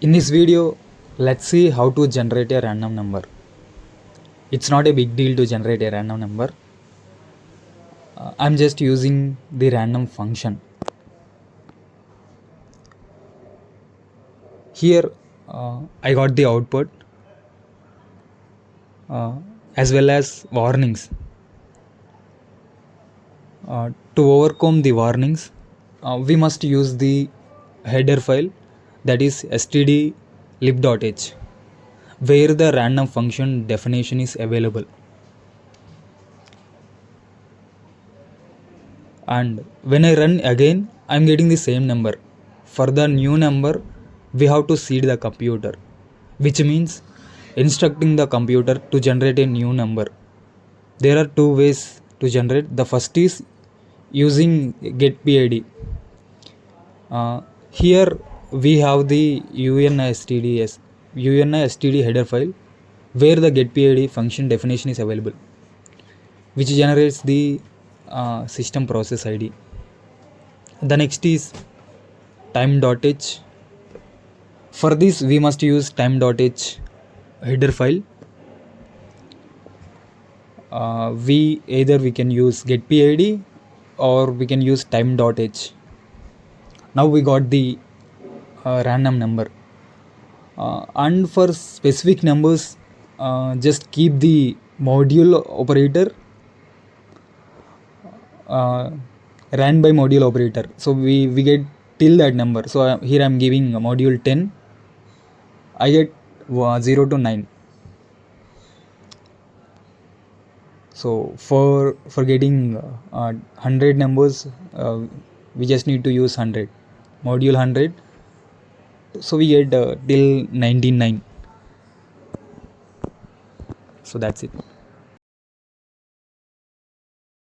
In this video, let's see how to generate a random number. It's not a big deal to generate a random number. I'm just using the random function. Here I got the output as well as warnings. To overcome the warnings, we must use the header file, that is stdlib.h, where the random function definition is available. And when I run again, I'm getting the same number. For the new number, we have to seed the computer, which means instructing the computer to generate a new number. There are two ways to generate. The first is using Getpid. Here we have the unistd header file where the Getpid function definition is available, which generates the system process ID. The next is time.h. For this we must use time.h header file. We can use Getpid or we can use time.h. Now we got the random number. And for specific numbers, just keep the modulo operator, ran by modulo operator. So we get till that number. So here I'm giving module 10. I get 0 to 9. So for getting 100 numbers, we just need to use 100, module 100. So we get till 99. So that's it.